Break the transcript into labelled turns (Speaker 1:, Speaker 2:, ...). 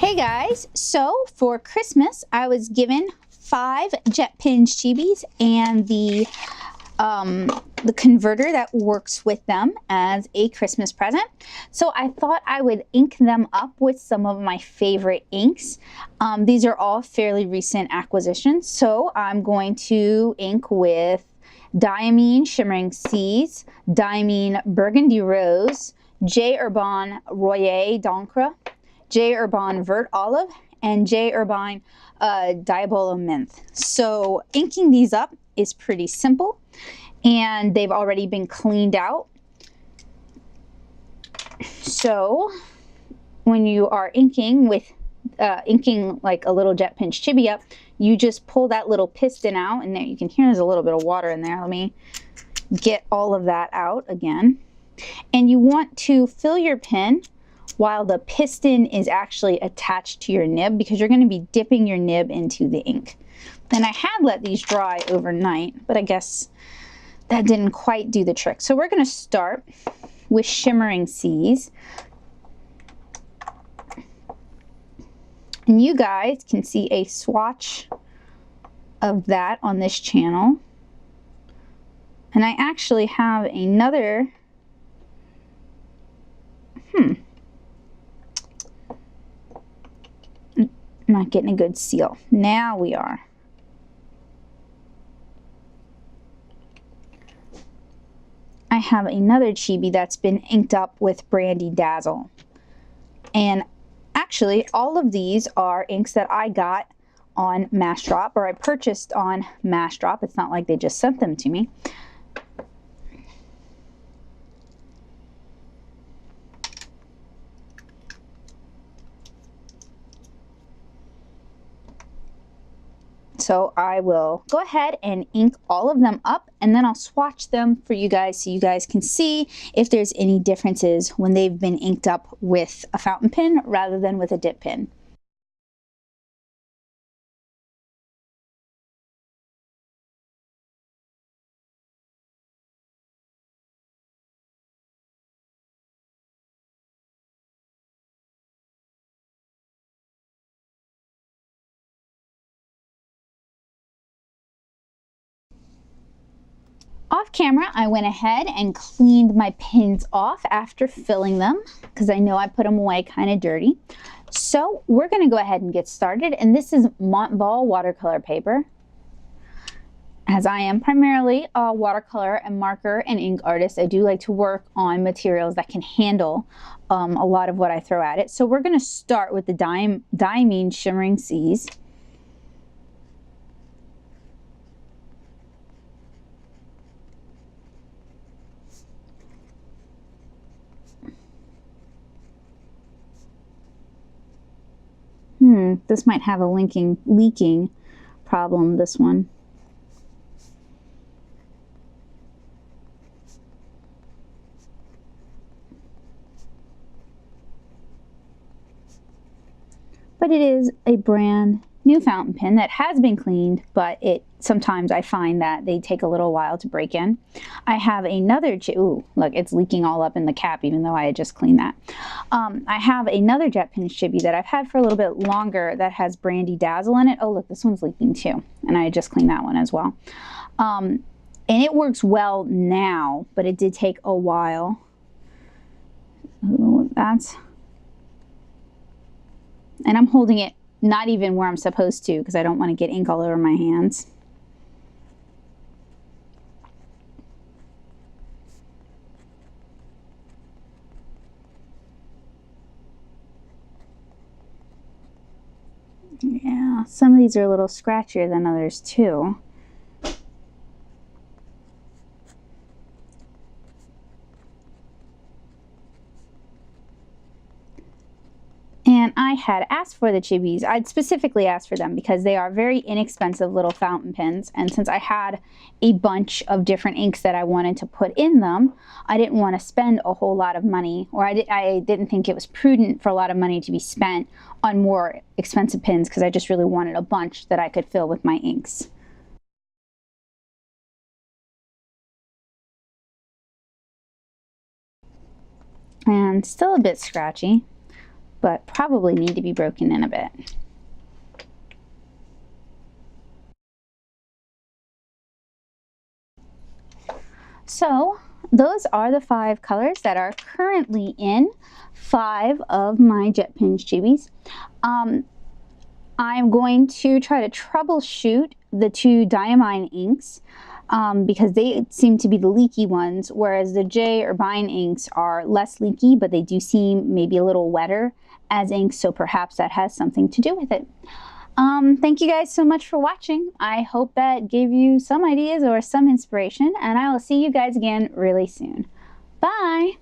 Speaker 1: Hey guys, so for Christmas I was given 5 Jetpens Chibis and the converter that works with them as a Christmas present. So I thought I would ink them up with some of my favorite inks. These are all fairly recent acquisitions, so I'm going to ink with Diamine Shimmering Seas, Diamine Burgundy Rose, J Herbin Royer d'Encre, J Herbin Vert Olive, and J Herbin Diabolo Mint. So inking these up is pretty simple, and they've already been cleaned out. So when you are inking with inking like a little Jetpens Chibi up, you just pull that little piston out, and there you can hear there's a little bit of water in there. Let me get all of that out again. And you want to fill your pen while the piston is actually attached to your nib, because you're going to be dipping your nib into the ink. And I had let these dry overnight, but I guess that didn't quite do the trick. So we're going to start with Shimmering Seas. And you guys can see a swatch of that on this channel. And I actually have another, not getting a good seal. Now we are. I have another chibi that's been inked up with Brandy Dazzle. And actually all of these are inks that I got on Massdrop, or I purchased on Massdrop. It's not like they just sent them to me. So I will go ahead and ink all of them up, and then I'll swatch them for you guys so you guys can see if there's any differences when they've been inked up with a fountain pen rather than with a dip pen. Off camera, I went ahead and cleaned my pins off after filling them, because I know I put them away kind of dirty. So we're going to go ahead and get started, and this is Montball watercolor paper. As I am primarily a watercolor and marker and ink artist, I do like to work on materials that can handle a lot of what I throw at it. So we're going to start with the Diamine Shimmering Seas. This might have a leaking problem, this one. But it is a brand new fountain pen that has been cleaned, but sometimes I find that they take a little while to break in. I have another, ooh, look, it's leaking all up in the cap even though I had just cleaned that. I have another Jetpens Chibi that I've had for a little bit longer that has Brandy Dazzle in it. Oh look, this one's leaking too, and I just cleaned that one as well. And it works well now, but it did take a while. Ooh, and I'm holding it not even where I'm supposed to, because I don't want to get ink all over my hands. Yeah, some of these are a little scratchier than others too. And I had asked for the Chibis. I'd specifically asked for them because they are very inexpensive little fountain pens. And since I had a bunch of different inks that I wanted to put in them, I didn't want to spend a whole lot of money, or I didn't think it was prudent for a lot of money to be spent on more expensive pens, because I just really wanted a bunch that I could fill with my inks. And still a bit scratchy. but probably need to be broken in a bit. So those are the 5 colors that are currently in 5 of my Jetpens Chibis. I'm going to try to troubleshoot the 2 Diamine inks because they seem to be the leaky ones, whereas the J Herbin inks are less leaky, but they do seem maybe a little wetter as inks, so perhaps that has something to do with it. Thank you guys so much for watching. I hope that gave you some ideas or some inspiration, and I will see you guys again really soon. Bye!